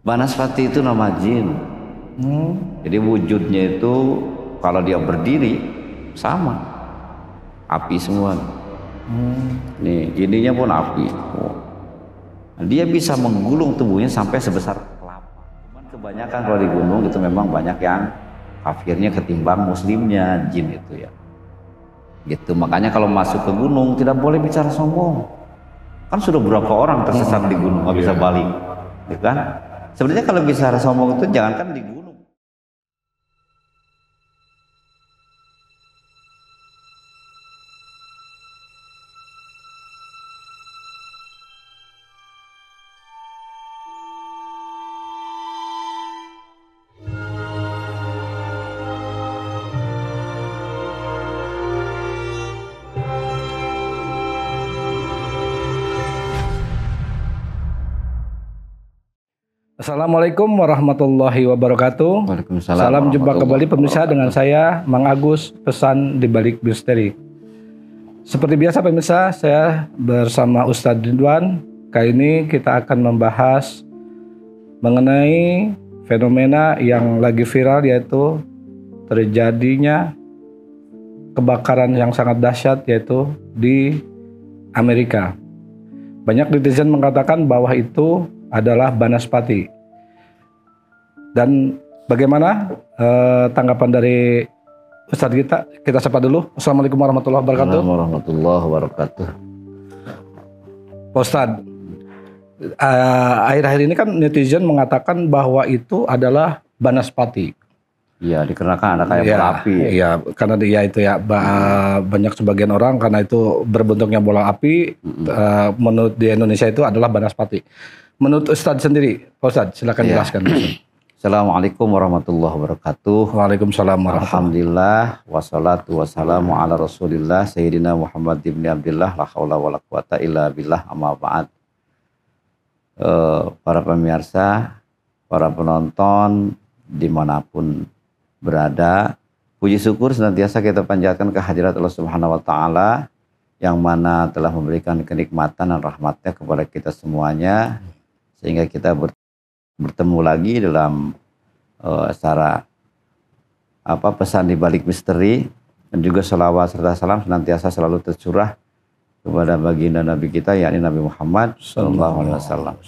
Banaspati itu nama jin. Jadi wujudnya itu kalau dia berdiri sama api semua. Nih ininya pun api. Dia bisa menggulung tubuhnya sampai sebesar kelapa. Cuman kebanyakan kalau di gunung itu memang banyak yang kafirnya ketimbang muslimnya jin itu ya. Gitu makanya kalau masuk ke gunung tidak boleh bicara sombong. Kan sudah berapa orang tersesat di gunung nggak bisa balik, gitu kan? Sebenarnya kalau bicara sombong itu jangankan di gunung. Assalamualaikum warahmatullahi wabarakatuh. Waalaikumsalam. Salam jumpa kembali pemirsa dengan saya Mang Agus, pesan di balik misteri. Seperti biasa pemirsa, saya bersama Ustadz Ridwan. Kali ini kita akan membahas mengenai fenomena yang lagi viral, yaitu terjadinya kebakaran yang sangat dahsyat yaitu di Amerika. Banyak netizen mengatakan bahwa itu adalah Banaspati. Dan bagaimana tanggapan dari Ustadz kita? Kita sapa dulu. Assalamualaikum warahmatullahi wabarakatuh. Assalamualaikum warahmatullahi wabarakatuh. Pak Ustadz, akhir-akhir ini kan netizen mengatakan bahwa itu adalah Banaspati. Iya, dikarenakan ada kayak bola api. Iya, karena dia itu ya banyak sebagian orang karena itu berbentuknya bola api. Menurut di Indonesia itu adalah Banaspati. Menurut Ustadz sendiri, Pak Ustadz silakan jelaskan. Assalamualaikum warahmatullahi wabarakatuh. Waalaikumsalam warahmatullahi. Alhamdulillah wassalatu wassalamu ala Rasulillah Sayyidina Muhammad ibn Abdullah la haula wala quwata illa billah amma ba'd. Para pemirsa, para penonton dimanapun berada, puji syukur senantiasa kita panjatkan kehadirat Allah Subhanahu wa taala yang mana telah memberikan kenikmatan dan rahmatnya kepada kita semuanya sehingga kita bertemu lagi dalam acara pesan di balik misteri, dan juga salawat serta salam senantiasa selalu tercurah kepada baginda Nabi kita yakni Nabi Muhammad SAW.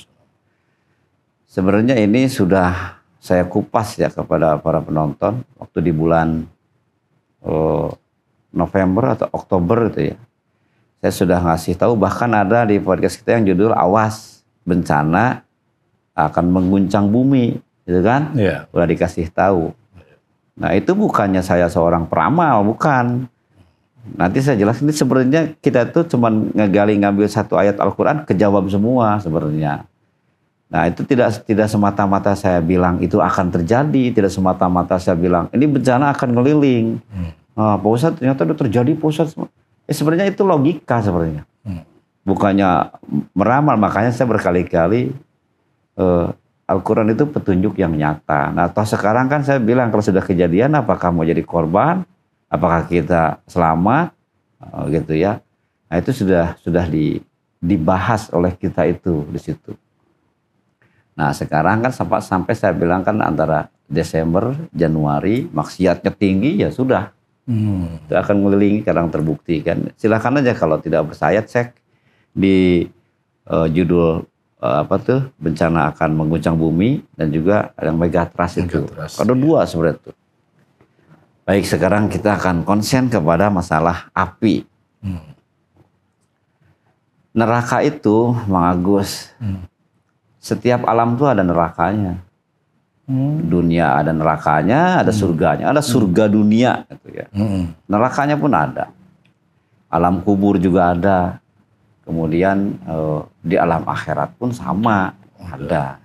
Sebenarnya ini sudah saya kupas ya kepada para penonton waktu di bulan November atau Oktober itu ya. Saya sudah ngasih tahu, bahkan ada di podcast kita yang judul Awas Bencana Akan Mengguncang Bumi, gitu kan? Iya. Udah dikasih tahu. Nah itu bukannya saya seorang peramal, bukan. Nanti saya jelasin, ini sebenarnya kita tuh cuman ngambil satu ayat Al-Quran kejawab semua sebenarnya. Nah itu tidak semata-mata saya bilang itu akan terjadi, tidak semata-mata saya bilang ini bencana akan ngeliling. Pak Ustadz ternyata udah terjadi Pak Ustadz. Sebenarnya itu logika sebenarnya. Bukannya meramal, makanya saya berkali-kali Al-Quran itu petunjuk yang nyata. Nah toh sekarang kan saya bilang kalau sudah kejadian apakah mau jadi korban, apakah kita selamat, gitu ya. Nah itu sudah dibahas oleh kita itu di situ. Nah sekarang kan sampai saya bilang kan antara Desember, Januari maksiatnya tinggi ya sudah. Itu akan mengelilingi, kadang terbukti kan. Silakan aja kalau tidak bersayat cek di judul bencana akan mengguncang bumi, dan juga yang Megatrust itu. Ada dua sebenarnya itu. Baik, sekarang kita akan konsen kepada masalah api. Neraka itu, Mang Agus, setiap alam tuh ada nerakanya. Dunia ada nerakanya, ada surganya, ada surga dunia gitu ya. Nerakanya pun ada. Alam kubur juga ada. Kemudian di alam akhirat pun sama ada.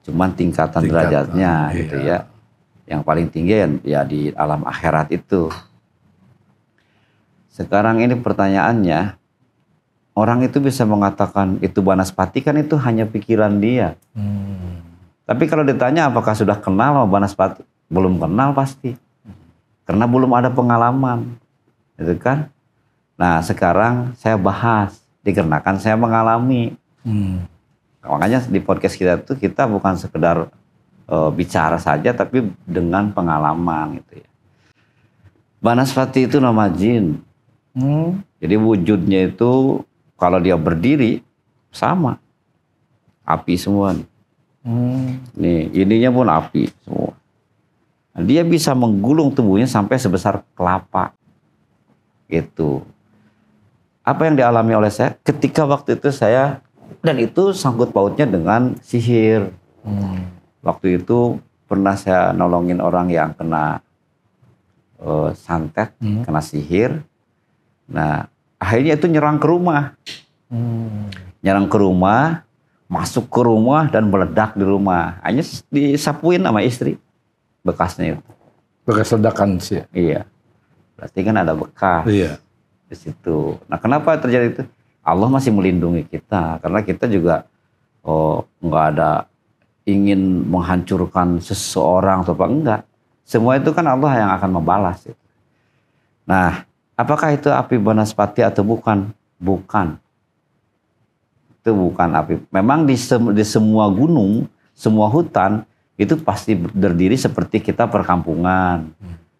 Cuman tingkatan derajatnya gitu ya. Yang paling tinggi ya di alam akhirat itu. Sekarang ini pertanyaannya, orang itu bisa mengatakan itu Banaspati kan itu hanya pikiran dia. Tapi kalau ditanya apakah sudah kenal sama Banaspati? Belum kenal pasti. Karena belum ada pengalaman. Gitu kan? Nah sekarang saya bahas. Dikarenakan saya mengalami. Makanya di podcast kita tuh kita bukan sekedar bicara saja, tapi dengan pengalaman gitu ya. Banaspati itu nama jin. Jadi wujudnya itu kalau dia berdiri sama api semua. Nih ininya pun api semua. Nah, dia bisa menggulung tubuhnya sampai sebesar kelapa. Gitu. Apa yang dialami oleh saya ketika waktu itu saya, dan itu sangkut pautnya dengan sihir. Waktu itu pernah saya nolongin orang yang kena santet, kena sihir. Nah, akhirnya itu nyerang ke rumah. Nyerang ke rumah, masuk ke rumah dan meledak di rumah. Hanya disapuin sama istri bekasnya itu. Bekas ledakan sih. Iya. Berarti kan ada bekas. Iya. Di situ. Nah, kenapa terjadi itu? Allah masih melindungi kita karena kita juga nggak ada ingin menghancurkan seseorang atau apa, enggak. Semua itu kan Allah yang akan membalas. Nah, apakah itu api banaspati atau bukan? Bukan. Itu bukan api. Memang di semua gunung, semua hutan itu pasti berdiri seperti kita perkampungan.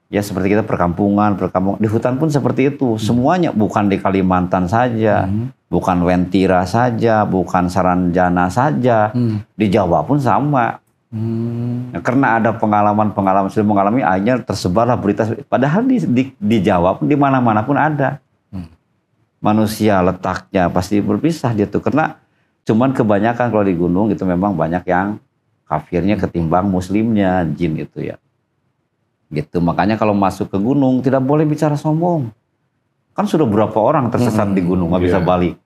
Ya seperti kita perkampungan. Di hutan pun seperti itu. Semuanya bukan di Kalimantan saja, bukan Wentira saja, bukan Saranjana saja. Di Jawa pun sama. Nah, karena ada pengalaman sudah mengalami, akhirnya tersebarlah berita. Padahal di Jawa pun di mana-mana pun ada. Manusia letaknya pasti berpisah dia tuh, karena cuman kebanyakan kalau di gunung itu memang banyak yang kafirnya ketimbang muslimnya, jin itu ya. Gitu, makanya kalau masuk ke gunung tidak boleh bicara sombong. Kan sudah berapa orang tersesat di gunung nggak bisa balik,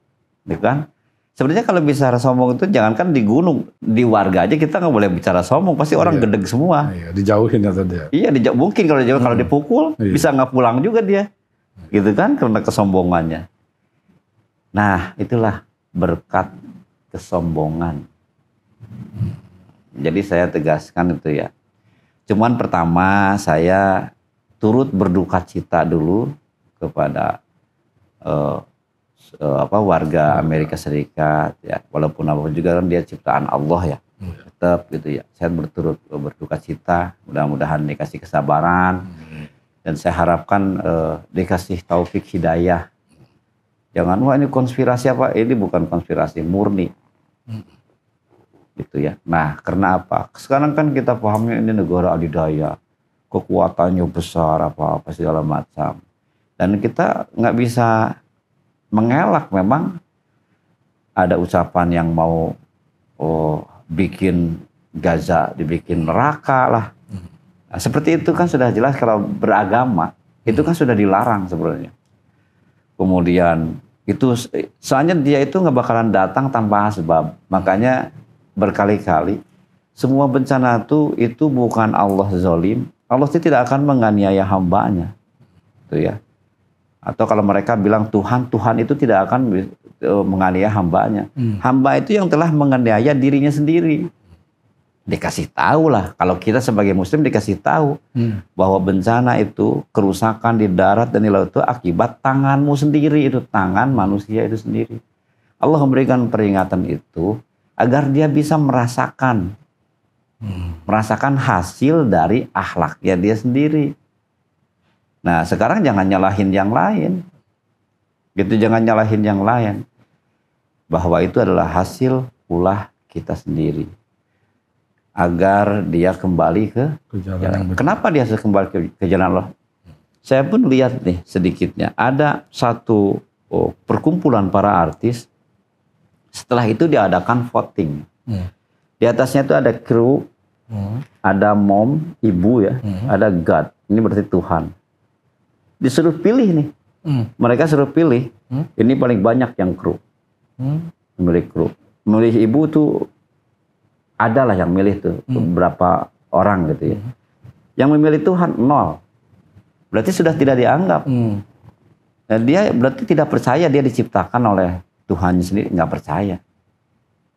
gitu kan? Sebenarnya kalau bicara sombong itu jangankan di gunung, di warga aja kita nggak boleh bicara sombong, pasti orang gedeg semua. Iya, dijauhin atau dia. Iya, mungkin kalau dijauh, kalau dipukul bisa nggak pulang juga dia, gitu kan? Karena kesombongannya. Nah, itulah berkat kesombongan. Jadi saya tegaskan itu ya. Cuman pertama saya turut berduka cita dulu kepada warga Amerika Serikat ya, walaupun apapun juga kan dia ciptaan Allah ya, tetap gitu ya. Saya berduka cita, mudah-mudahan dikasih kesabaran dan saya harapkan dikasih taufik hidayah. Jangan wah ini konspirasi apa? Ini bukan konspirasi, murni. Gitu ya. Nah, karena apa? Sekarang kan kita pahamnya ini negara adidaya, kekuatannya besar apa segala macam. Dan kita nggak bisa mengelak, memang ada ucapan yang mau bikin Gaza dibikin neraka lah. Nah, seperti itu kan sudah jelas kalau beragama itu kan sudah dilarang sebenarnya. Kemudian itu soalnya dia itu nggak bakalan datang tanpa sebab. Makanya berkali-kali semua bencana itu bukan Allah zalim. Allah itu tidak akan menganiaya hambanya. Itu ya. Atau kalau mereka bilang Tuhan itu tidak akan menganiaya hambanya. Hamba itu yang telah menganiaya dirinya sendiri. Dikasih tahu lah, kalau kita sebagai muslim dikasih tahu bahwa bencana itu, kerusakan di darat dan di laut itu akibat tanganmu sendiri, itu tangan manusia itu sendiri. Allah memberikan peringatan itu agar dia bisa merasakan hasil dari akhlaknya dia sendiri. Nah, sekarang jangan nyalahin yang lain. Gitu, jangan nyalahin yang lain. Bahwa itu adalah hasil ulah kita sendiri. Agar dia kembali ke jalan. Kenapa dia harus kembali ke jalan Allah? Saya pun lihat nih sedikitnya. Ada satu perkumpulan para artis. Setelah itu diadakan voting. Di atasnya itu ada kru, ada mom, ibu ya, ada God. Ini berarti Tuhan. Disuruh pilih nih. Mereka suruh pilih. Ini paling banyak yang kru. Memilih kru. Memilih ibu tuh adalah yang milih tuh beberapa orang gitu ya. Yang memilih Tuhan 0. Berarti sudah tidak dianggap. Dan dia berarti tidak percaya dia diciptakan oleh Tuhan sendiri, nggak percaya.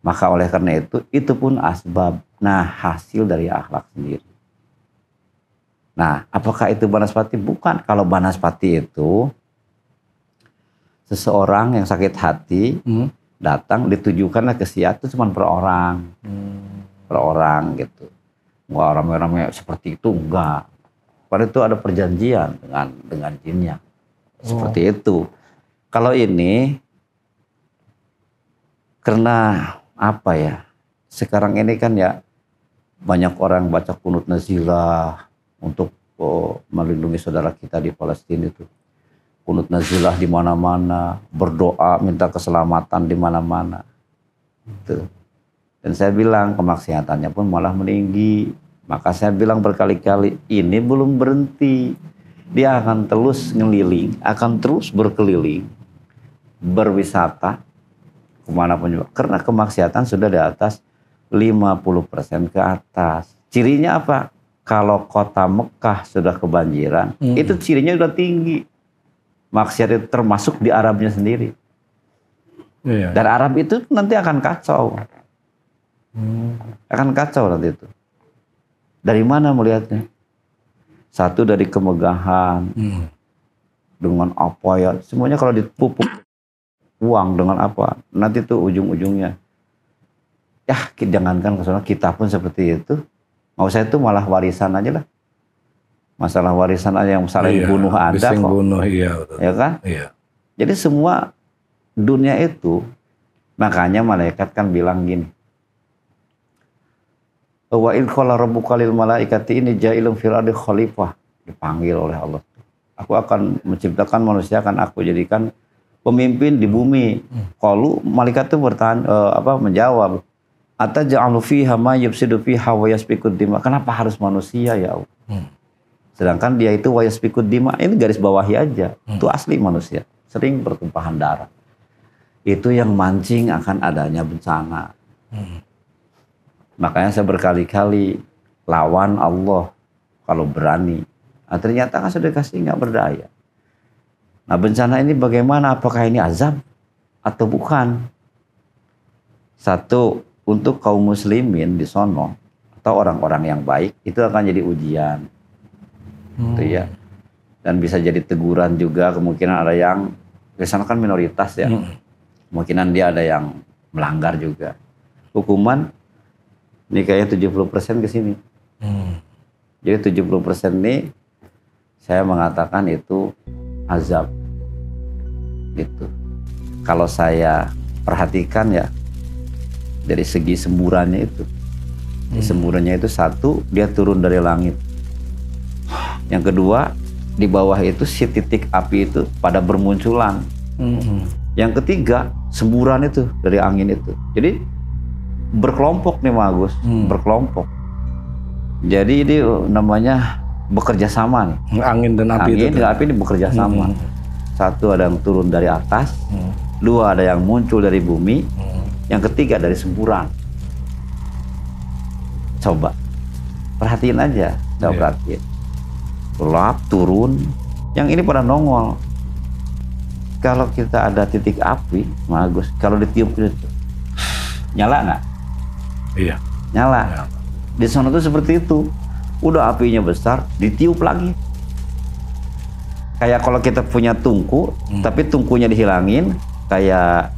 Maka oleh karena itu pun asbab. Nah, hasil dari akhlak sendiri. Nah, apakah itu banaspati? Bukan. Kalau banaspati itu seseorang yang sakit hati, datang ditujukanlah ke Sia itu cuma per orang. Per orang gitu. Wah, rame-rame seperti itu enggak. Pada itu ada perjanjian dengan jinnya. Seperti itu. Kalau ini karena apa ya? Sekarang ini kan ya banyak orang baca kunut nazilah untuk melindungi saudara kita di Palestina itu. Kunut nazilah di mana-mana, berdoa minta keselamatan di mana-mana. Itu. Dan saya bilang kemaksiatannya pun malah meninggi. Maka saya bilang berkali-kali, ini belum berhenti. Dia akan terus ngeliling, akan terus berkeliling, berwisata, kemanapun juga. Karena kemaksiatan sudah di atas 50% ke atas. Cirinya apa? Kalau kota Mekah sudah kebanjiran, itu cirinya sudah tinggi. Maksiat itu termasuk di Arabnya sendiri. Iya. Dan Arab itu nanti akan kacau. Akan kacau nanti itu. Dari mana melihatnya? Satu dari kemegahan, dengan apa ya, semuanya kalau dipupuk uang dengan apa, nanti tuh ujung-ujungnya, ya jangankan kesana, kita pun seperti itu, mau saya itu malah warisan aja lah, masalah warisan aja yang saling bunuh ada kok, bunuh, iya, betul. Ya kan? Iya. Jadi semua dunia itu, makanya malaikat kan bilang gini, wa in qala rabbuka lil malaikati inni ja'ilun fil ardi khalifah, dipanggil oleh Allah. Aku akan menciptakan manusia, akan aku jadikan pemimpin di bumi. Qalu, malaikat itu menjawab, ataj'alu fiha ma yufsidu fiha wa yasfikud dima. Kenapa harus manusia ya Allah? Sedangkan dia itu wa yasfikud dima, ini garis bawahi aja. Itu asli manusia, sering pertumpahan darah. Itu yang mancing akan adanya bencana. Makanya saya berkali-kali lawan Allah kalau berani. Nah, ternyata kan sudah kasih nggak berdaya. Nah, bencana ini bagaimana? Apakah ini azab atau bukan? Satu, untuk kaum muslimin di sono atau orang-orang yang baik itu akan jadi ujian. Gitu ya. Dan bisa jadi teguran juga, kemungkinan ada yang di sana kan minoritas ya. Kemungkinan dia ada yang melanggar juga. Hukuman ini kayaknya 70% ke sini. Jadi 70% ini saya mengatakan itu azab. Gitu. Kalau saya perhatikan ya dari segi semburannya itu. Semburannya itu satu, dia turun dari langit. Yang kedua, di bawah itu si titik api itu pada bermunculan. Yang ketiga, semburan itu dari angin itu. Jadi berkelompok nih Mas Agus, berkelompok. Jadi ini namanya bekerja sama nih. Angin dan api angin itu. dan api ini bekerja sama. Satu ada yang turun dari atas, dua ada yang muncul dari bumi, yang ketiga dari semburan. Coba perhatiin aja, perhatiin. Gelap, turun, yang ini pada nongol. Kalau kita ada titik api, Mas Agus, kalau ditiup itu nyala nggak? Iya. Nyala. Di sana tuh seperti itu. Udah apinya besar, ditiup lagi. Kayak kalau kita punya tungku, tapi tungkunya dihilangin, kayak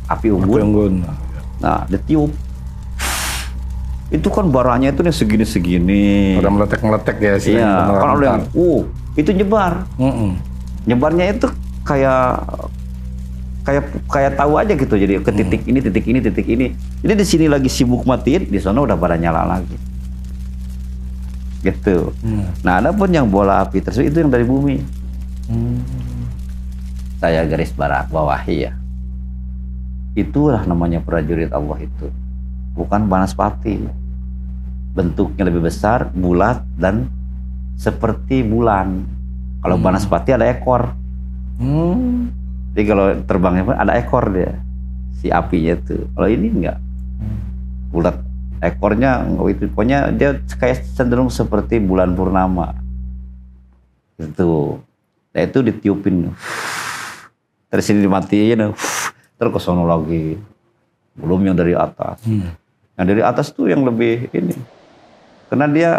api unggun. Nah, ditiup. Itu kan baranya itu nih segini-segini. Udah meletek-meletek ya sih. Iya, kan ada yang, itu nyebar. Nyebarnya itu kayak tahu aja gitu, jadi ke titik ini, titik ini, titik ini. Jadi di sini lagi sibuk matiin, di sana udah pada nyala lagi. Gitu. Nah, ada pun yang bola api tersebut itu yang dari bumi. Saya garis bawahi ya. Itulah namanya prajurit Allah itu. Bukan banaspati. Bentuknya lebih besar, bulat dan seperti bulan. Kalau banaspati ada ekor. Jadi kalau terbangnya pun ada ekor dia, si apinya itu. Kalau ini enggak, bulat ekornya, itu pokoknya dia kayak cenderung seperti bulan purnama. Itu, nah itu ditiupin, dari sini dimatiin, terus ke sono lagi. Belum yang dari atas. Yang dari atas tuh yang lebih ini, karena dia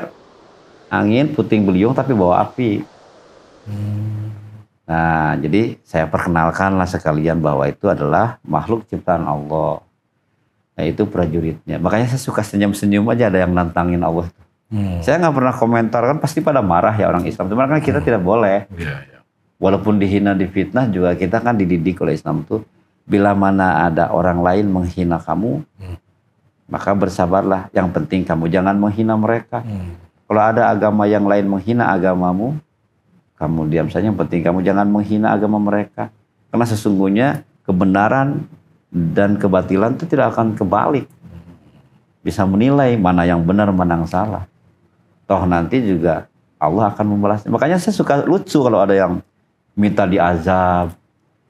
angin puting beliung tapi bawa api. Nah, jadi saya perkenalkanlah sekalian bahwa itu adalah makhluk ciptaan Allah. Nah, itu prajuritnya. Makanya saya suka senyum-senyum aja ada yang nantangin Allah. Saya nggak pernah komentar, kan pasti pada marah ya orang Islam. Cuma kan kita tidak boleh. Walaupun dihina, difitnah juga kita kan dididik oleh Islam tuh. Bila mana ada orang lain menghina kamu, maka bersabarlah. Yang penting kamu jangan menghina mereka. Kalau ada agama yang lain menghina agamamu, kamu diam saja, yang penting kamu jangan menghina agama mereka. Karena sesungguhnya kebenaran dan kebatilan itu tidak akan kebalik. Bisa menilai mana yang benar, mana yang salah. Toh nanti juga Allah akan membalasnya. Makanya saya suka lucu kalau ada yang minta diazab.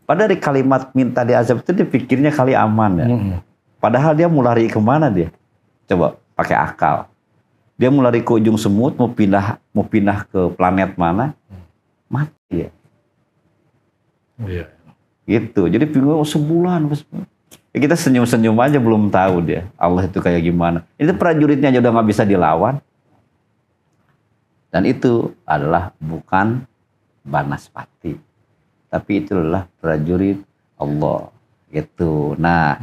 Padahal di kalimat minta diazab itu dipikirnya kali aman ya. Padahal dia mau lari kemana dia? Coba pakai akal. Dia mau lari ke ujung semut, mau pindah ke planet mana? Mati ya. Gitu. Jadi bingung sebulan. Ya kita senyum-senyum aja belum tahu dia. Allah itu kayak gimana. Itu prajuritnya aja udah nggak bisa dilawan. Dan itu adalah bukan Banaspati. Tapi itu adalah prajurit Allah. Gitu. Nah,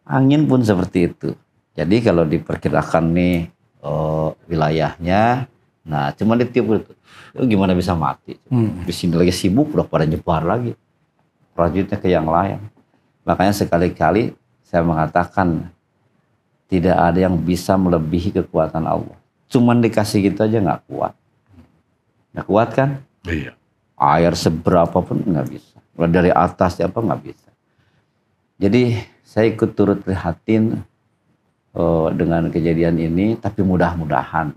angin pun seperti itu. Jadi kalau diperkirakan nih wilayahnya, nah cuma ditiup itu. Gimana bisa mati? Di sini lagi sibuk, udah pada nyebar lagi. Prajuritnya ke yang lain. Makanya sekali-kali saya mengatakan tidak ada yang bisa melebihi kekuatan Allah. Cuman dikasih gitu aja nggak kuat. Nggak kuat kan? Iya. Air seberapa pun nggak bisa. Dari atas apa nggak bisa. Jadi saya ikut turut prihatin dengan kejadian ini, tapi mudah-mudahan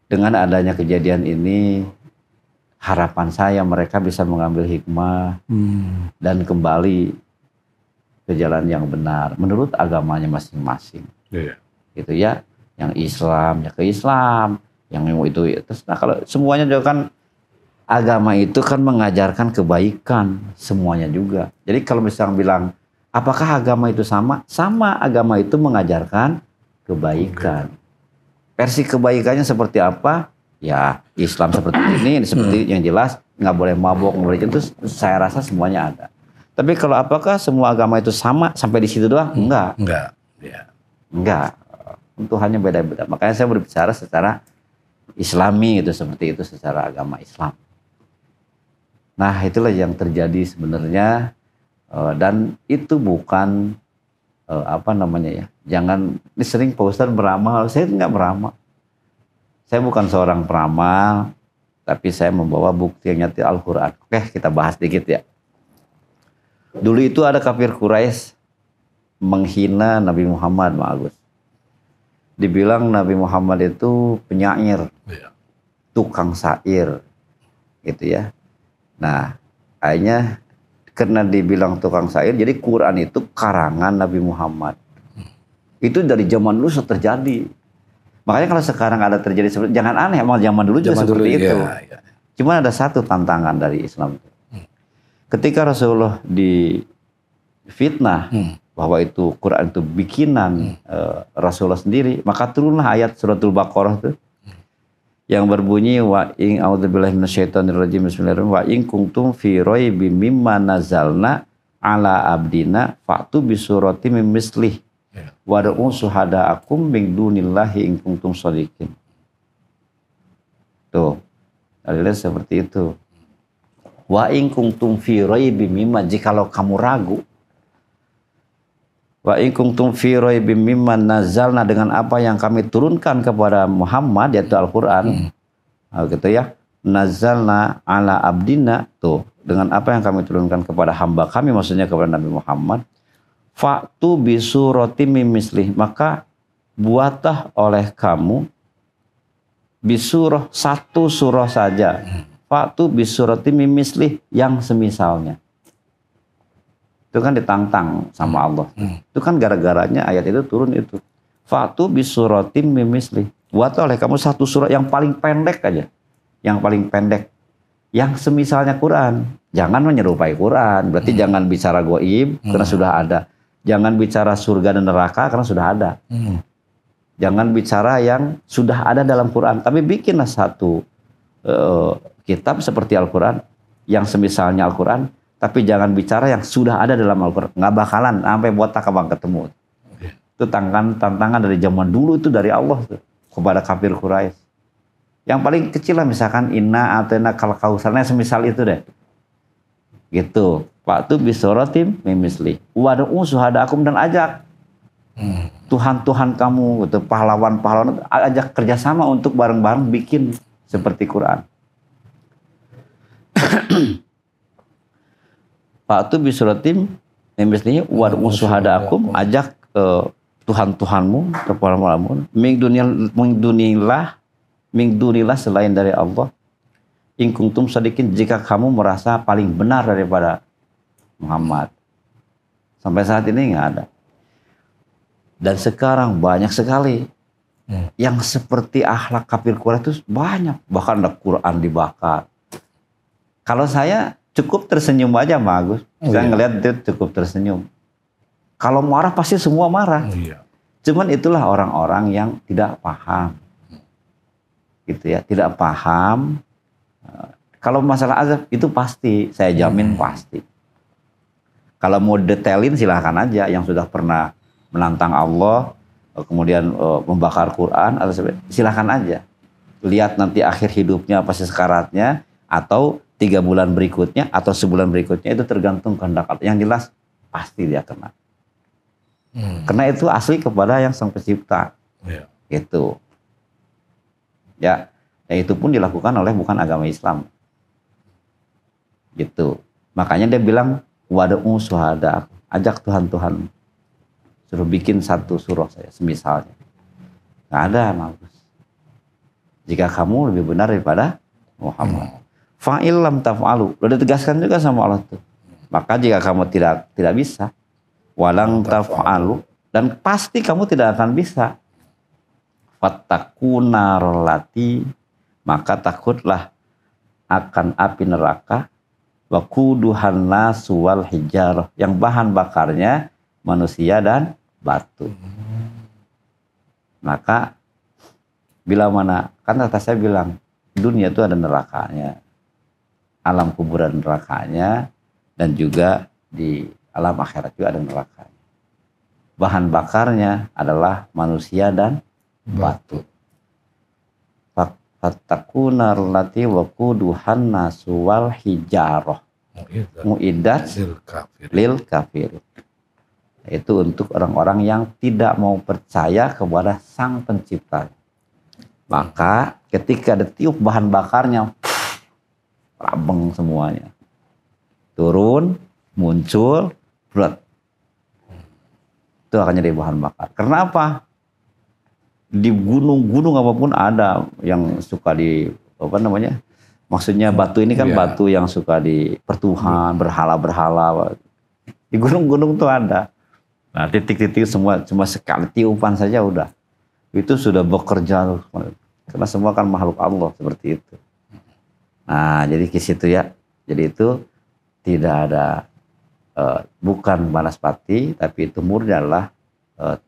dengan adanya kejadian ini, harapan saya mereka bisa mengambil hikmah dan kembali ke jalan yang benar menurut agamanya masing-masing. Gitu ya, yang Islam ya ke Islam, yang itu terus. Nah kalau semuanya juga kan agama itu kan mengajarkan kebaikan semuanya juga. Jadi kalau misalnya bilang apakah agama itu sama? Sama, agama itu mengajarkan kebaikan. Versi kebaikannya seperti apa? Ya Islam seperti ini seperti yang jelas, nggak boleh mabok, nggak boleh itu saya rasa semuanya ada. Tapi kalau apakah semua agama itu sama sampai di situ doang? Enggak. Enggak. Itu hanya beda-beda. Makanya saya berbicara secara Islami itu seperti itu, secara agama Islam. Nah itulah yang terjadi sebenarnya, dan itu bukan apa namanya ya, jangan ini sering Pak Ustadz beramal. Saya nggak beramal, saya bukan seorang peramal, tapi saya membawa bukti yang nyata Al-Quran. Oke, kita bahas dikit ya. Dulu itu ada kafir Quraisy menghina Nabi Muhammad, Pak Agus. Dibilang Nabi Muhammad itu penyair, tukang syair, gitu ya. Nah, akhirnya karena dibilang tukang syair, jadi Quran itu karangan Nabi Muhammad. Itu dari zaman dulu sudah terjadi. Makanya kalau sekarang ada terjadi seperti, jangan aneh, emang zaman dulu juga seperti itu. Cuma ada satu tantangan dari Islam. Ketika Rasulullah difitnah bahwa itu Quran itu bikinan Rasulullah sendiri, maka turunlah ayat suratul Baqarah itu yang berbunyi wa in a'udzubillahi minasyaitonirrajim bismillahirrahmanirrahim wa in kuntum fi raibim mimma nazalna ala abdina fa'tu bisurati min mislih wad'u syuhada'akum min dunillahi in kuntum shadiqin. Tuh. Alias seperti itu. Wa in kuntum fi raibim mimma, jikalau kamu ragu. Wa in kuntum fi raibim mimma nazalna, dengan apa yang kami turunkan kepada Muhammad yaitu Al-Qur'an. Gitu ya. Nazalna ala abdina, tuh, dengan apa yang kami turunkan kepada hamba kami, maksudnya kepada Nabi Muhammad. Fa'tu bisurati min mislih, maka buatlah oleh kamu bisurah, satu surah saja. Fa'tu bisurati min mislih, yang semisalnya. Itu kan ditantang sama Allah. Itu kan gara-garanya ayat itu turun itu. Fa'tu bisuratin min mislih. Buat oleh kamu satu surat yang paling pendek aja. Yang paling pendek. Yang semisalnya Quran. Jangan menyerupai Quran. Berarti jangan bicara goib karena sudah ada. Jangan bicara surga dan neraka karena sudah ada. Jangan bicara yang sudah ada dalam Quran. Tapi bikinlah satu kitab seperti Al-Quran. yang semisalnya Al-Quran, tapi jangan bicara yang sudah ada dalam Al-Quran. Nggak bakalan sampai botak abang ketemu. Itu tantangan dari zaman dulu, itu dari Allah tuh, kepada kafir Quraisy. Yang paling kecil lah misalkan inna atena kal kausarnya semisal itu deh. Gitu. Pak tuh bisorotim mimisli. Waduh suhadakum, dan ajak Tuhan-Tuhan kamu, gitu, pahlawan-pahlawan, ajak kerjasama untuk bareng-bareng bikin seperti Quran. Pak tuh bisorotim mimisli waduh suhadakum, ajak Tuhan-Tuhanmu, kepala-palamu, mingdunilah selain dari Allah. Ingkungtum sadikin, jika kamu merasa paling benar daripada Muhammad. Sampai saat ini nggak ada. Dan sekarang banyak sekali yang seperti akhlak kafir Quraisy itu banyak. Bahkan ada Quran dibakar. Kalau saya cukup tersenyum aja, Pak Agus. Saya ngelihat dia cukup tersenyum. Kalau marah pasti semua marah. Cuman itulah orang-orang yang tidak paham. Gitu ya, tidak paham. Kalau masalah azab itu pasti, saya jamin pasti. Kalau mau detailin silahkan aja, yang sudah pernah menantang Allah, kemudian membakar Quran, silahkan aja. Lihat nanti akhir hidupnya pasti sekaratnya, atau 3 bulan berikutnya, atau sebulan berikutnya, itu tergantung kehendak Allah. Yang jelas pasti dia kena. Karena itu asli kepada yang Sang Pencipta. Gitu. Ya, itu pun dilakukan oleh bukan agama Islam. Gitu. Makanya dia bilang wadu'u suhada, ajak Tuhan-Tuhan, suruh bikin satu surah saya semisalnya. Nggak ada, bagus. Jika kamu lebih benar daripada Muhammad. Fa'il lam taf'alu. Udah ditegaskan juga sama Allah tuh. Maka jika kamu tidak bisa, walang taf'alu, dan pasti kamu tidak akan bisa. Fattakuna rolati, maka takutlah akan api neraka, wakuduhan nasu wal hijarah, yang bahan bakarnya manusia dan batu. Maka bila mana, kan kata saya bilang dunia itu ada nerakanya, alam kuburan nerakanya, dan juga di alam akhirat juga ada nerakanya. Bahan bakarnya adalah manusia dan batu. Fatakuna relati wakuduhan nasu wal hijarah mu'idat lil kafir. Itu untuk orang-orang yang tidak mau percaya kepada Sang Pencipta. Maka ketika ditiup bahan bakarnya, rabeng semuanya. Turun, muncul, berat. Itu akan jadi bahan bakar. Karena apa? Di gunung-gunung apapun ada yang suka di maksudnya batu ini kan batu yang suka di pertuhan, berhala-berhala. Di gunung-gunung tuh ada. Nah, titik-titik semua cuma sekali tiupan saja udah. Itu sudah bekerja, karena semua kan makhluk Allah seperti itu. Nah, jadi ke situ ya. Jadi itu tidak ada bukan banaspati, tapi itu murni adalah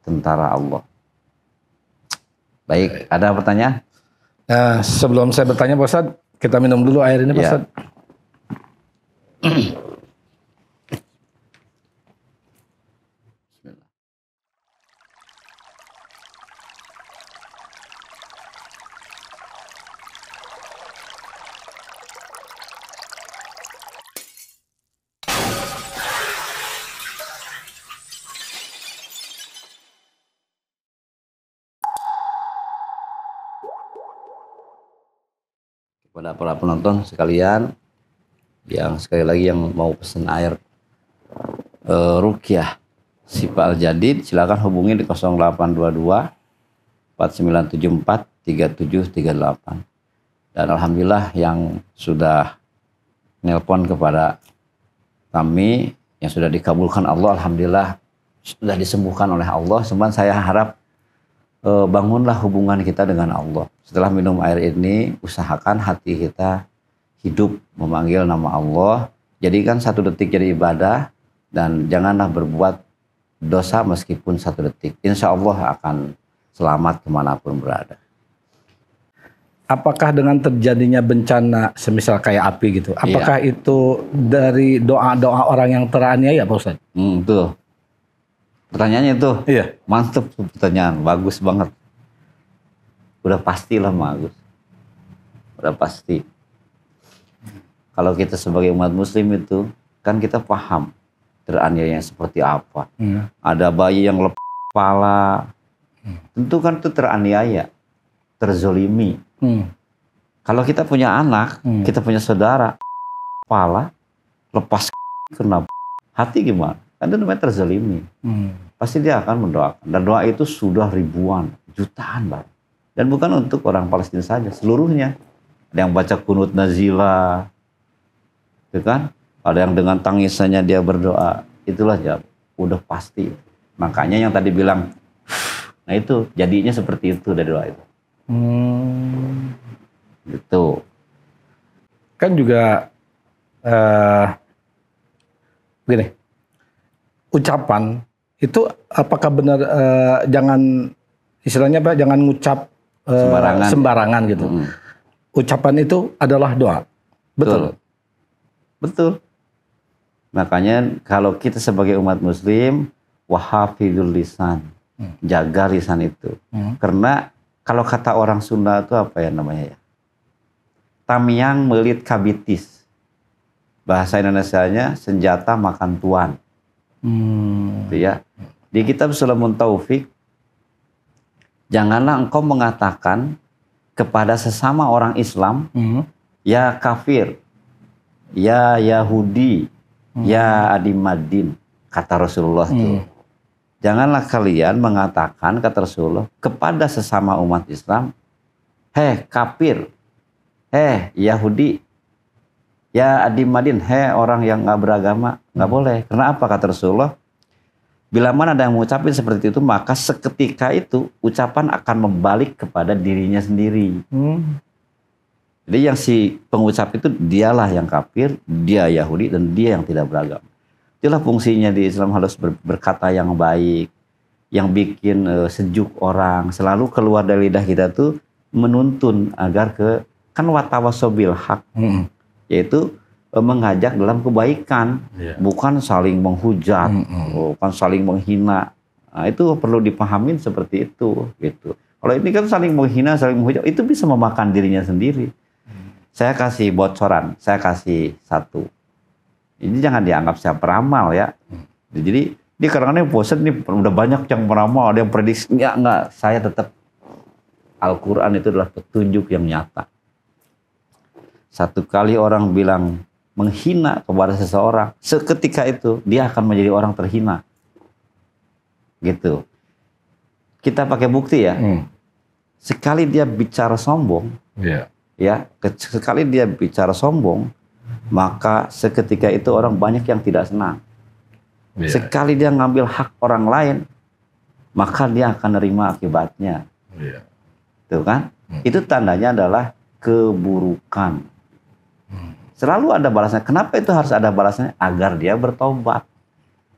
tentara Allah. Baik, ada pertanyaan? Sebelum saya bertanya Pak Ustadz, kita minum dulu air ini Pak Ustadz. Kepada para penonton sekalian, yang sekali lagi yang mau pesan air ruqyah Syifa Al-Jadid, silakan hubungi di 0822 4974 3738. Dan alhamdulillah yang sudah nelpon kepada kami, yang sudah dikabulkan Allah, alhamdulillah sudah disembuhkan oleh Allah. Cuman saya harap bangunlah hubungan kita dengan Allah. Setelah minum air ini, usahakan hati kita hidup memanggil nama Allah. Jadikan 1 detik jadi ibadah, dan janganlah berbuat dosa meskipun 1 detik. Insya Allah akan selamat kemanapun berada. apakah dengan terjadinya bencana semisal kayak api gitu, apakah itu dari doa-doa orang yang teraniaya Pak Ustadz? Tuh. Pertanyaannya itu. Iya. Mantep pertanyaan, bagus banget. Udah pastilah Agus. Udah pasti. Kalau kita sebagai umat muslim itu, kan kita paham teraniaya seperti apa. Ada bayi yang lepas kepala, tentu kan itu teraniaya, terzolimi. Kalau kita punya anak, kita punya saudara, kepala, lepas kena hati gimana? Kan itu namanya terzolimi. Pasti dia akan mendoakan. Dan doa itu sudah ribuan, jutaan Pak. Dan bukan untuk orang Palestina saja, seluruhnya. Ada yang baca kunut nazila, gitu kan? Ada yang dengan tangisannya dia berdoa. Itulah ya, udah pasti. Makanya yang tadi bilang, nah itu jadinya seperti itu dari doa itu. Gitu. Kan juga begini, ucapan itu apakah benar jangan istilahnya Pak, jangan ngucap sembarangan gitu. Ucapan itu adalah doa. Betul. Betul. Makanya kalau kita sebagai umat muslim, wahafidul lisan, jaga lisan itu. Karena kalau kata orang Sunda itu apa ya namanya ya? Tamiang melit kabitis. Bahasa Indonesianya senjata makan tuan. Gitu ya. Di kitab Sulamun Taufik, janganlah engkau mengatakan kepada sesama orang Islam, ya kafir, ya Yahudi, ya Adimadin, kata Rasulullah itu. Janganlah kalian mengatakan, kata Rasulullah, kepada sesama umat Islam, heh kafir, heh Yahudi, ya Adimadin, heh orang yang nggak beragama, nggak boleh. Karena apa, kata Rasulullah? Bila mana ada yang mengucapkan seperti itu, maka seketika itu ucapan akan membalik kepada dirinya sendiri. Jadi yang si pengucap itu dialah yang kafir, dia Yahudi, dan dia yang tidak beragama. Itulah fungsinya di Islam, harus berkata yang baik, yang bikin sejuk orang. Selalu keluar dari lidah kita tuh menuntun agar kan watawasobil hak, yaitu mengajak dalam kebaikan, bukan saling menghujat, bukan saling menghina. Nah, itu perlu dipahamin seperti itu, gitu. Kalau ini kan saling menghina, saling menghujat, itu bisa memakan dirinya sendiri. Saya kasih bocoran, saya kasih satu. Ini jangan dianggap saya peramal ya. Jadi ini kadang-kadang bosan nih, udah banyak yang meramal, ada yang prediksi. Enggak. Saya tetap, Al-Quran itu adalah petunjuk yang nyata. Satu kali orang bilang menghina kepada seseorang, seketika itu dia akan menjadi orang terhina. Gitu. Kita pakai bukti ya. Sekali dia bicara sombong, sekali dia bicara sombong, maka seketika itu orang banyak yang tidak senang. Sekali dia ngambil hak orang lain, maka dia akan nerima akibatnya. Tuh kan? Itu tandanya adalah keburukan. Selalu ada balasannya. Kenapa itu harus ada balasannya? Agar dia bertobat.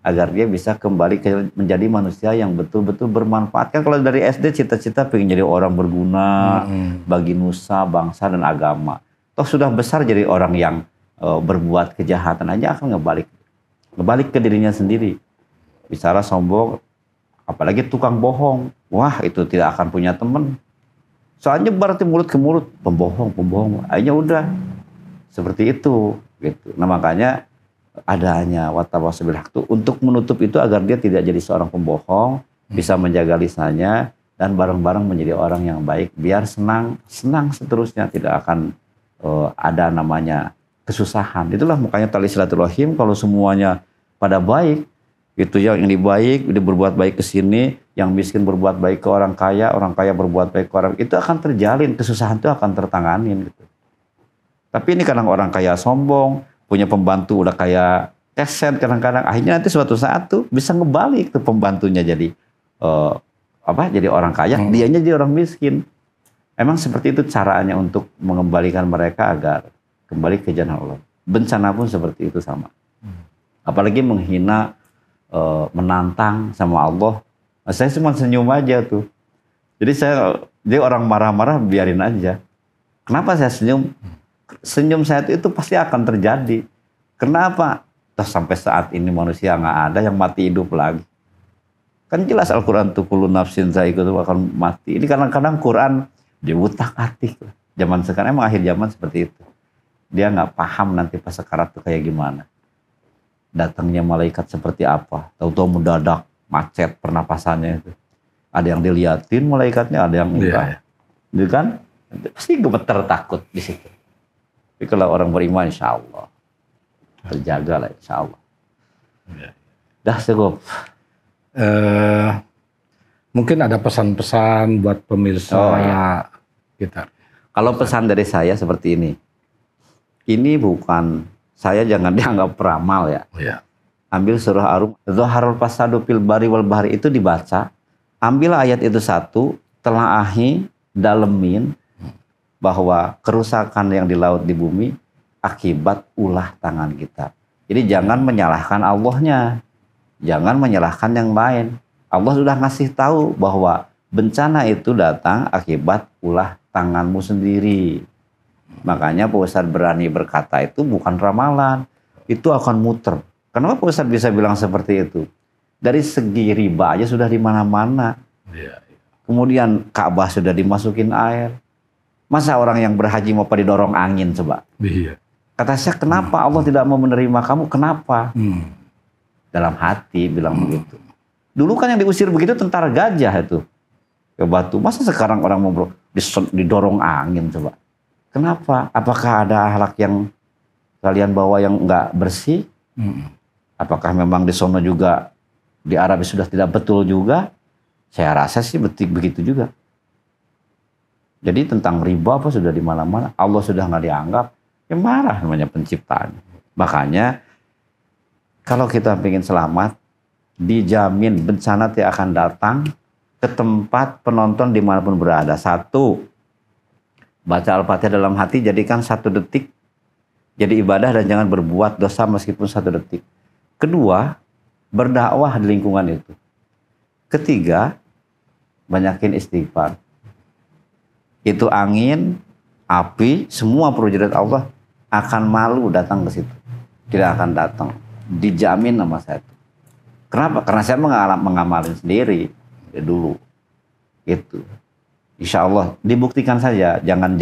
Agar dia bisa kembali menjadi manusia yang betul-betul bermanfaat. Kan kalau dari SD cita-cita pengen jadi orang berguna, bagi nusa, bangsa, dan agama. Toh sudah besar jadi orang yang berbuat kejahatan aja akan ngebalik ke dirinya sendiri. Bicara sombong, apalagi tukang bohong. Wah, itu tidak akan punya teman. Soalnya berarti mulut ke mulut, pembohong. Akhirnya udah seperti itu, gitu. Nah makanya adanya watawasabil haq itu untuk menutup itu agar dia tidak jadi seorang pembohong, bisa menjaga lisannya dan bareng-bareng menjadi orang yang baik, biar senang seterusnya, tidak akan ada namanya kesusahan. Itulah makanya tali silaturahim, kalau semuanya pada baik, gitu ya, yang baik, dia berbuat baik ke sini, yang miskin berbuat baik ke orang kaya berbuat baik ke orang, itu akan terjalin, kesusahan itu akan tertanganin gitu. Tapi ini kadang orang kaya sombong, punya pembantu udah kayak keset kadang-kadang, akhirnya nanti suatu saat tuh bisa ngebalik tuh pembantunya jadi jadi orang kaya, dianya jadi orang miskin. Emang seperti itu caranya untuk mengembalikan mereka agar kembali ke jalan Allah. Bencana pun seperti itu sama. Apalagi menghina, menantang sama Allah. Saya cuma senyum aja tuh. Jadi dia orang marah-marah biarin aja. Kenapa saya senyum? Senyum saya itu pasti akan terjadi. Kenapa? Terus sampai saat ini manusia nggak ada yang mati hidup lagi. Kan jelas Al-Quran tuh kullu nafsin dha'iqatul akan mati. Ini kadang-kadang Quran diutak-atik. Zaman sekarang emang akhir zaman seperti itu. Dia nggak paham nanti pas sekarat tuh kayak gimana. Datangnya malaikat seperti apa. Tahu-tahu mendadak macet pernapasannya itu. Ada yang diliatin malaikatnya, ada yang enggak. Gitu kan? Pasti gemeter takut di situ. Tapi kalau orang beriman insya Allah terjaga lah insya Allah. Dah cukup. Mungkin ada pesan-pesan buat pemirsa kita. Kalau pesan dari saya seperti ini. Ini bukan, saya jangan dianggap peramal ya. Ambil surah Ar-Rum. Zaharul fasadu fil bari wal bahri itu dibaca. Ambil ayat itu satu, telaahi, dalemin. Bahwa kerusakan yang di laut di bumi akibat ulah tangan kita. Jadi jangan menyalahkan Allahnya. Jangan menyalahkan yang lain. Allah sudah ngasih tahu bahwa bencana itu datang akibat ulah tanganmu sendiri. Makanya Pak Ustadz berani berkata itu bukan ramalan. Itu akan muter. Kenapa Pak Ustadz bisa bilang seperti itu? Dari segi riba aja sudah di mana-mana. Kemudian Ka'bah sudah dimasukin air. Masa orang yang berhaji mau didorong angin coba? Kata saya, kenapa Allah tidak mau menerima kamu? Kenapa? Dalam hati bilang begitu. Dulu kan yang diusir begitu tentara gajah itu ke Batu. Masa sekarang orang mau didorong angin coba? Kenapa? Apakah ada akhlak yang kalian bawa yang nggak bersih? Apakah memang di sono juga di Arab sudah tidak betul juga? Saya rasa sih begitu juga. Jadi tentang riba apa sudah di mana-mana. Allah sudah nggak dianggap. Ya marah namanya penciptaan. Makanya kalau kita ingin selamat, dijamin bencana tidak akan datang ke tempat penonton dimanapun berada. Satu, baca Al-Fatihah dalam hati, jadikan 1 detik jadi ibadah dan jangan berbuat dosa meskipun 1 detik. Kedua, berdakwah di lingkungan itu. Ketiga, banyakin istighfar. Itu angin, api, semua prajurit Allah akan malu datang ke situ. Tidak akan datang. Dijamin sama saya itu. Kenapa? Karena saya mengamalin sendiri dulu. Itu. Insya Allah dibuktikan saja. Jangan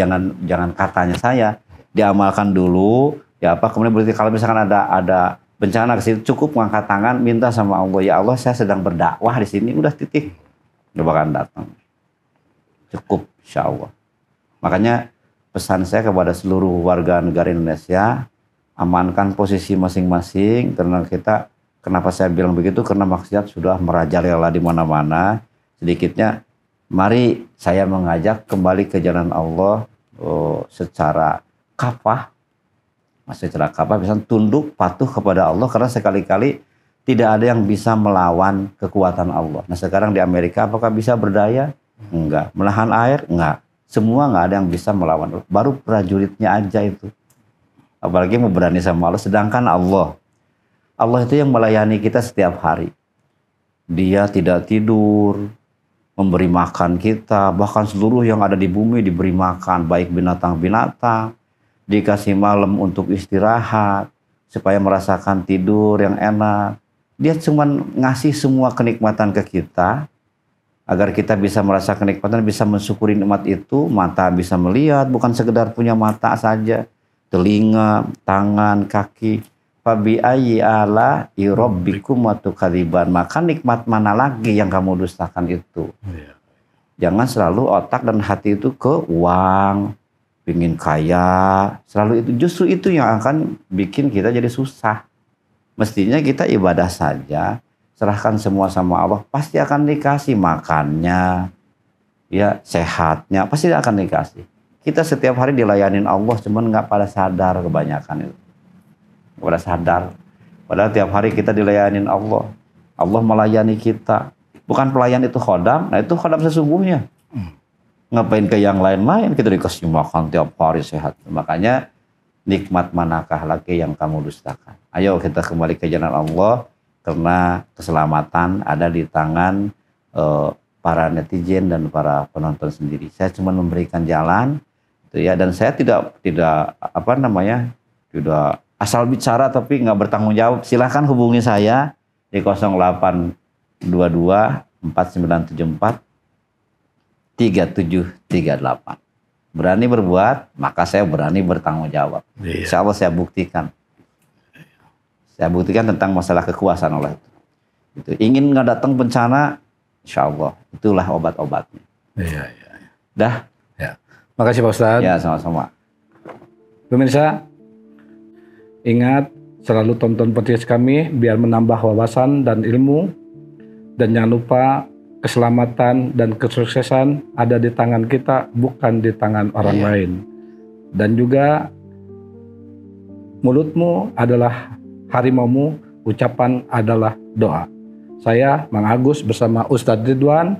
katanya saya. Diamalkan dulu. Ya apa? Kemudian berarti kalau misalkan ada bencana ke situ, cukup mengangkat tangan, minta sama Allah. Ya Allah, saya sedang berdakwah di sini. Udah titik. Udah bakalan datang. Cukup, insya Allah. Makanya pesan saya kepada seluruh warga negara Indonesia, amankan posisi masing-masing. Karena kenapa saya bilang begitu? Karena maksiat sudah merajalela di mana-mana. Sedikitnya, mari saya mengajak kembali ke jalan Allah secara kafah. Secara kafah, misalnya tunduk, patuh kepada Allah. Karena sekali-kali tidak ada yang bisa melawan kekuatan Allah. Nah sekarang di Amerika apakah bisa berdaya? Enggak. Menahan air? Enggak. Semua nggak ada yang bisa melawan. Baru prajuritnya aja itu. Apalagi mau berani sama Allah. Sedangkan Allah itu yang melayani kita setiap hari. Dia tidak tidur, memberi makan kita. Bahkan seluruh yang ada di bumi diberi makan. Baik binatang-binatang. Dikasih malam untuk istirahat. Supaya merasakan tidur yang enak. Dia cuma ngasih semua kenikmatan ke kita. Agar kita bisa merasa kenikmatan, bisa mensyukuri nikmat itu. Mata bisa melihat, bukan sekedar punya mata saja. Telinga, tangan, kaki. Fabi ayyi ala irabbikum watukadziban. Maka nikmat mana lagi yang kamu dustakan itu? Jangan selalu otak dan hati itu ke uang, ingin kaya. Selalu itu, justru itu yang akan bikin kita jadi susah. Mestinya kita ibadah saja. Serahkan semua sama Allah, pasti akan dikasih makannya, ya sehatnya, pasti akan dikasih. Kita setiap hari dilayanin Allah, cuman nggak pada sadar kebanyakan itu. Nggak pada sadar. Padahal tiap hari kita dilayanin Allah. Allah melayani kita. Bukan pelayan itu khodam, nah itu khodam sesungguhnya. Ngapain ke yang lain-lain, kita dikasih makan tiap hari sehat. Makanya nikmat manakah lagi yang kamu dustakan? Ayo kita kembali ke jalan Allah. Karena keselamatan ada di tangan para netizen dan para penonton sendiri. Saya cuma memberikan jalan, Itu ya, dan saya tidak apa namanya, tidak asal bicara tapi nggak bertanggung jawab. Silahkan hubungi saya di 0822 4974 3738. Berani berbuat, maka saya berani bertanggung jawab. Iya. Insya Allah saya buktikan. Saya buktikan tentang masalah kekuasaan Allah itu. Gitu. Ingin nggak datang bencana, insya Allah itulah obat-obatnya. Iya. Dah. Ya. Makasih Pak Ustadz. Ya, sama-sama. Pemirsa, ingat selalu tonton podcast kami biar menambah wawasan dan ilmu. Dan jangan lupa keselamatan dan kesuksesan ada di tangan kita, bukan di tangan orang lain. Dan juga mulutmu adalah harimaumu, ucapan adalah doa. Saya, Mang Agus bersama Ustadz Ridwan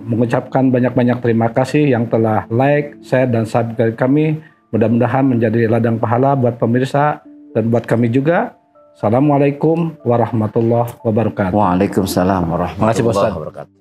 mengucapkan banyak-banyak terima kasih yang telah like, share, dan subscribe kami. Mudah-mudahan menjadi ladang pahala buat pemirsa dan buat kami juga. Assalamualaikum warahmatullahi wabarakatuh. Waalaikumsalam warahmatullahi Makasih, Pak Ustadz. wabarakatuh.